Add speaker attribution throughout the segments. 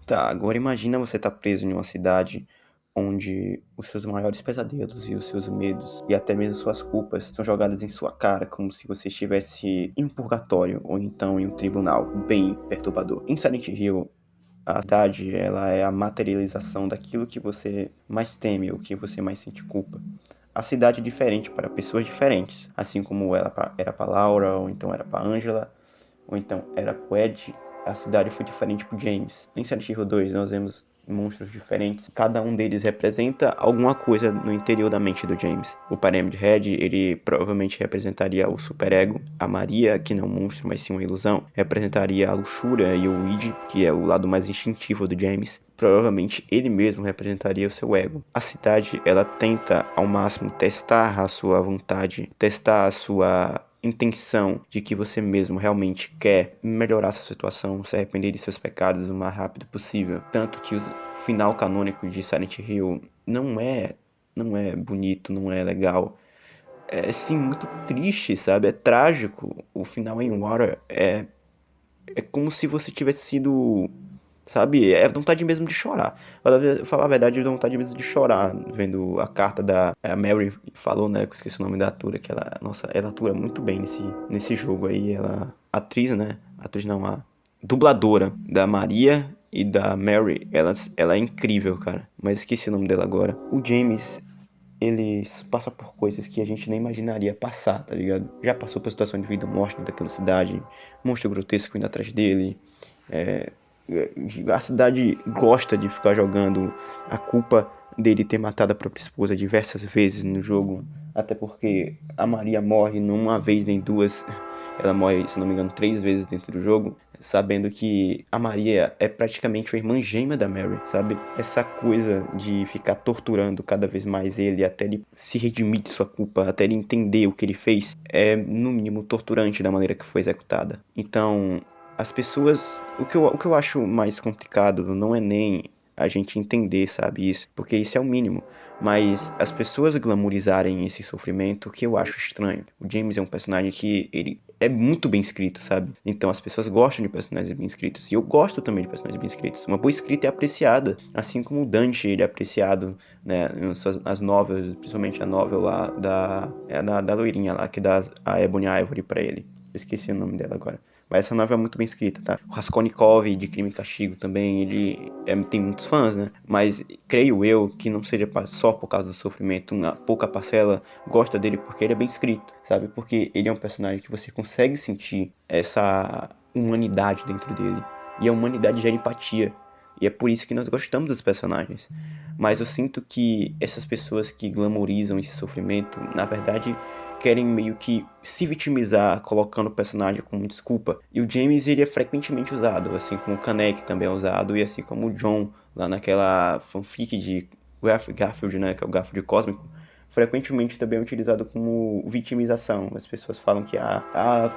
Speaker 1: Tá, agora imagina você tá preso em uma cidade onde os seus maiores pesadelos e os seus medos e até mesmo suas culpas são jogadas em sua cara como se você estivesse em um purgatório ou então em um tribunal bem perturbador. Em Silent Hill, a cidade, ela é a materialização daquilo que você mais teme, o que você mais sente culpa. A cidade é diferente para pessoas diferentes, assim como ela era para Laura, ou então era para Angela, ou então era pro Ed. A cidade foi diferente pro James. Em Silent Hill 2 nós vemos monstros diferentes. Cada um deles representa alguma coisa no interior da mente do James. O Pyramid Head, ele provavelmente representaria o superego. A Maria, que não é um monstro, mas sim uma ilusão, representaria a luxúria e o id, que é o lado mais instintivo do James. Provavelmente ele mesmo representaria o seu ego. A cidade, ela tenta ao máximo testar a sua vontade, testar a sua intenção de que você mesmo realmente quer melhorar sua situação, se arrepender de seus pecados o mais rápido possível. Tanto que o final canônico de Silent Hill não é bonito, não é legal. É sim muito triste, sabe? É trágico. O final em Water é como se você tivesse sido, sabe? É vontade mesmo de chorar. Falar a verdade, dá vontade mesmo de chorar vendo a carta da a Mary falou, né? Que eu esqueci o nome da atora, que ela, nossa, ela atua muito bem nesse jogo aí. Ela, atriz, né? Atriz não, a dubladora da Maria e da Mary, ela é incrível, cara. Mas esqueci o nome dela agora. O James, ele passa por coisas que a gente nem imaginaria passar, tá ligado? Já passou por situação de vida ou morte daquela cidade, monstro grotesco indo atrás dele. É, a cidade gosta de ficar jogando a culpa dele ter matado a própria esposa diversas vezes no jogo. Até porque a Maria morre não uma vez nem duas. Ela morre, se não me engano, 3 vezes dentro do jogo. Sabendo que a Maria é praticamente a irmã gêmea da Mary, sabe? Essa coisa de ficar torturando cada vez mais ele até ele se redimir de sua culpa, até ele entender o que ele fez, é no mínimo torturante da maneira que foi executada. Então, as pessoas. O que eu acho mais complicado não é nem a gente entender, sabe, isso, porque isso é o mínimo. Mas as pessoas glamourizarem esse sofrimento, que eu acho estranho. O James é um personagem que ele é muito bem escrito, sabe? Então as pessoas gostam de personagens bem escritos. E eu gosto também de personagens bem escritos. Uma boa escrita é apreciada. Assim como o Dante, ele é apreciado, né? As novelas, principalmente a novel lá da loirinha lá, que dá a Ebony Ivory pra ele. Eu esqueci o nome dela agora. Mas essa novela é muito bem escrita, tá? O Raskolnikov, de Crime e Castigo, também, ele tem muitos fãs, né? Mas creio eu que não seja só por causa do sofrimento. Uma pouca parcela gosta dele porque ele é bem escrito, sabe? Porque ele é um personagem que você consegue sentir essa humanidade dentro dele. E a humanidade gera empatia. E é por isso que nós gostamos dos personagens. Mas eu sinto que essas pessoas que glamourizam esse sofrimento, na verdade, querem meio que se vitimizar, colocando o personagem como desculpa. E o James, ele é frequentemente usado, assim como o Kanek também é usado, e assim como o John, lá naquela fanfic de Garfield, né, que é o Garfield cósmico, frequentemente também é utilizado como vitimização. As pessoas falam que,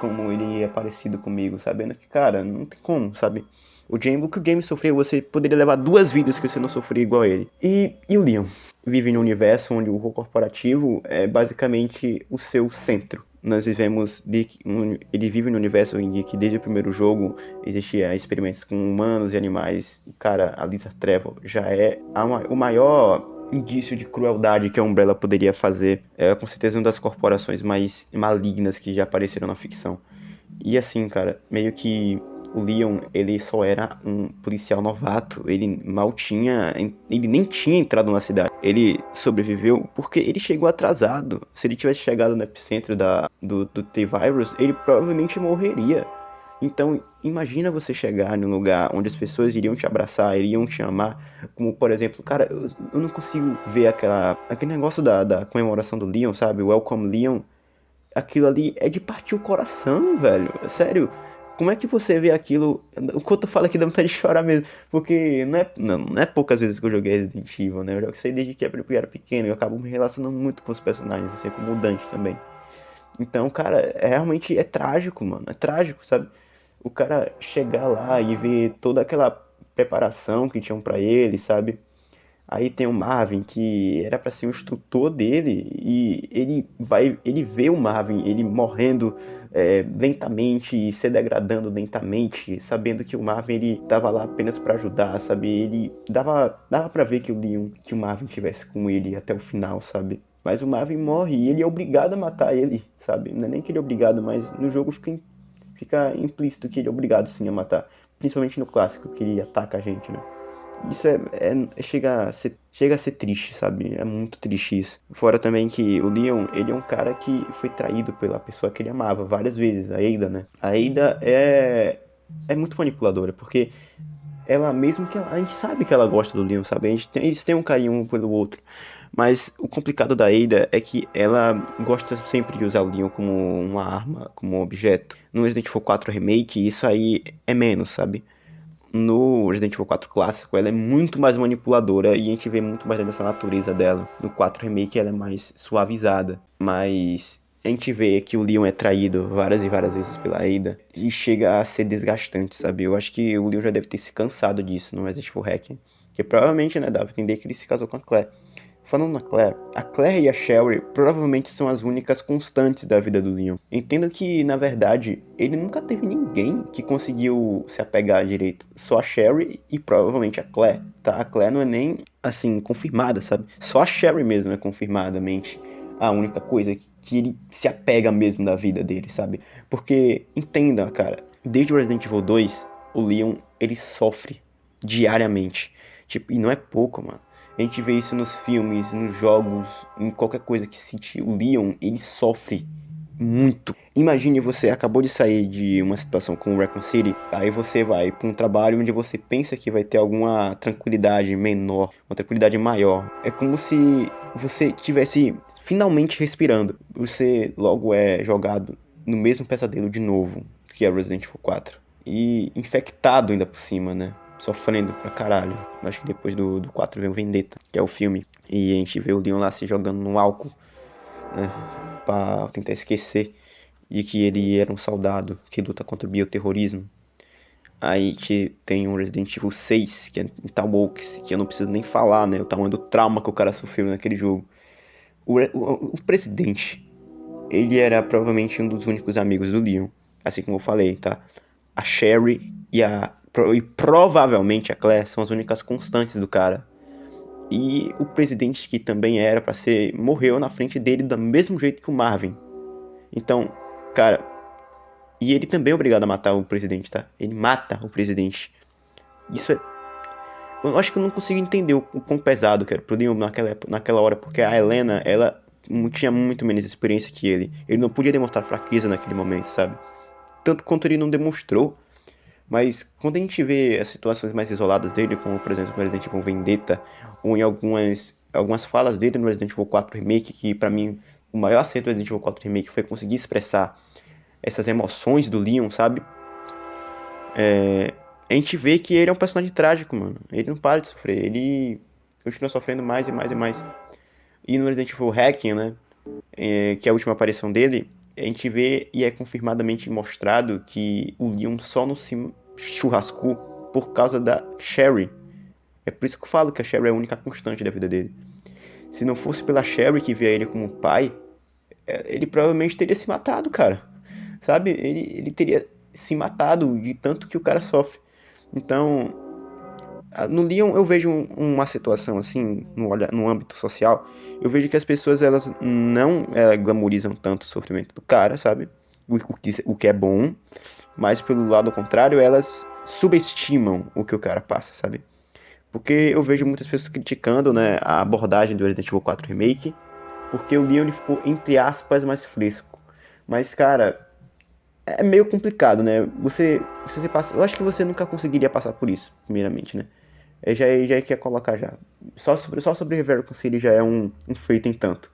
Speaker 1: como ele é parecido comigo, sabendo que, cara, não tem como, sabe? O que o James sofreu, você poderia levar 2 vidas que você não sofria igual a ele. E o Leon? Vive num universo onde o corporativo é basicamente o seu centro. Nós vivemos ele vive no universo em que desde o primeiro jogo existia experimentos com humanos e animais. E cara, a Lisa Trevor já é o maior indício de crueldade que a Umbrella poderia fazer. É com certeza uma das corporações mais malignas que já apareceram na ficção. E assim, cara, meio que o Leon, ele só era um policial novato, ele mal tinha, ele nem tinha entrado na cidade. Ele sobreviveu porque ele chegou atrasado. Se ele tivesse chegado no epicentro do T-Virus, ele provavelmente morreria. Então, imagina você chegar num lugar onde as pessoas iriam te abraçar, iriam te amar, como por exemplo, cara, eu não consigo ver aquele negócio da comemoração do Leon, sabe? Welcome Leon. Aquilo ali é de partir o coração, velho. Sério. Como é que você vê aquilo? O quanto fala que dá vontade de chorar mesmo. Porque não é poucas vezes que eu joguei Resident Evil, né? Eu jogo isso aí desde que eu era pequeno. Eu acabo me relacionando muito com os personagens, assim como o Dante também. Então, cara, realmente é trágico, mano. É trágico, sabe? O cara chegar lá e ver toda aquela preparação que tinham pra ele, sabe? Aí tem o Marvin, que era pra ser o instrutor dele, e ele vê o Marvin, ele morrendo lentamente e se degradando lentamente, sabendo que o Marvin ele tava lá apenas pra ajudar, sabe? Ele dava para ver que que o Marvin tivesse com ele até o final, sabe? Mas o Marvin morre e ele é obrigado a matar ele, sabe? Não é nem que ele é obrigado, mas no jogo fica implícito que ele é obrigado sim a matar. Principalmente no clássico, que ele ataca a gente, né? Isso chega a ser triste, sabe? É muito triste isso. Fora também que o Leon, ele é um cara que foi traído pela pessoa que ele amava várias vezes, a Ada, né? A Ada é muito manipuladora, porque ela, mesmo que a gente sabe que ela gosta do Leon, sabe? Eles têm um carinho um pelo outro. Mas o complicado da Ada é que ela gosta sempre de usar o Leon como uma arma, como um objeto. No Resident Evil 4 Remake, isso aí é menos, sabe? No Resident Evil 4 clássico, ela é muito mais manipuladora e a gente vê muito mais dessa natureza dela. No 4 Remake, ela é mais suavizada, mas a gente vê que o Leon é traído várias e várias vezes pela Ada e chega a ser desgastante, sabe? Eu acho que o Leon já deve ter se cansado disso no Resident Evil Hacking, que provavelmente, né, dá pra entender que ele se casou com a Claire. Falando na Claire, a Claire e a Sherry provavelmente são as únicas constantes da vida do Leon. Entendo que, na verdade, ele nunca teve ninguém que conseguiu se apegar direito. Só a Sherry e provavelmente a Claire, tá? A Claire não é nem, assim, confirmada, sabe? Só a Sherry mesmo é confirmadamente a única coisa que ele se apega mesmo da vida dele, sabe? Porque, entenda, cara, desde o Resident Evil 2, o Leon, ele sofre diariamente. Tipo, e não é pouco, mano. A gente vê isso nos filmes, nos jogos, em qualquer coisa que sentir. O Leon, ele sofre muito. Imagine você acabou de sair de uma situação com o Raccoon City, aí você vai para um trabalho onde você pensa que vai ter alguma tranquilidade menor, uma tranquilidade maior. É como se você tivesse finalmente respirando. Você logo é jogado no mesmo pesadelo de novo, que é Resident Evil 4. E infectado ainda por cima, né? Sofrendo pra caralho. Acho que depois do 4 vem o Vendetta, que é o filme. E a gente vê o Leon lá se jogando no álcool, né? Pra tentar esquecer de que ele era um soldado que luta contra o bioterrorismo. Aí a gente tem um Resident Evil 6, que é em Talbox, que eu não preciso nem falar, né? O tamanho do trauma que o cara sofreu naquele jogo. O presidente, ele era provavelmente um dos únicos amigos do Leon. Assim como eu falei, tá? A Sherry e provavelmente a Claire são as únicas constantes do cara. E o presidente, que também era pra ser, morreu na frente dele do mesmo jeito que o Marvin. Então, cara, e ele também é obrigado a matar o presidente, tá? Ele mata o presidente. Isso é. Eu acho que eu não consigo entender o quão pesado que era pro Leon naquela hora, porque a Helena, ela tinha muito menos experiência que ele. Ele não podia demonstrar fraqueza naquele momento, sabe? Tanto quanto ele não demonstrou. Mas quando a gente vê as situações mais isoladas dele, como por exemplo no Resident Evil Vendetta, ou em algumas falas dele no Resident Evil 4 Remake, que pra mim o maior acerto do Resident Evil 4 Remake foi conseguir expressar essas emoções do Leon, sabe? A gente vê que ele é um personagem trágico, mano. Ele não para de sofrer, ele continua sofrendo mais e mais e mais. E no Resident Evil Hacking, né? Que é a última aparição dele, a gente vê e é confirmadamente mostrado que o Leon só não se churrascou por causa da Sherry. É por isso que eu falo que a Sherry é a única constante da vida dele. Se não fosse pela Sherry que via ele como pai, ele provavelmente teria se matado, cara. Sabe? Ele teria se matado de tanto que o cara sofre. Então, no Leon eu vejo uma situação assim, no âmbito social, eu vejo que as pessoas elas não glamorizam tanto o sofrimento do cara, sabe? O que é bom, mas pelo lado contrário, elas subestimam o que o cara passa, sabe? Porque eu vejo muitas pessoas criticando, né, a abordagem do Resident Evil 4 Remake, porque o Leon ele ficou, entre aspas, mais fresco. Mas, cara, é meio complicado, né? Você passa, eu acho que você nunca conseguiria passar por isso, primeiramente, né? Já quer colocar já. Só sobreviver a Raccoon City já é um feito em tanto.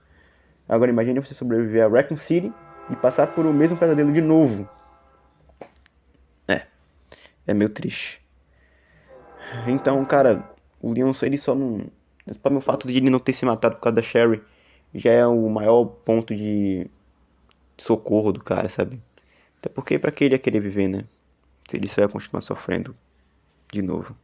Speaker 1: Agora imagine você sobreviver a Raccoon City e passar por o mesmo pesadelo de novo. É, é meio triste. Então, cara, o Leon ele só não. Para mim, o fato de ele não ter se matado por causa da Sherry já é o maior ponto de socorro do cara, sabe? Até porque pra que ele ia querer viver, né? Se ele só ia continuar sofrendo de novo.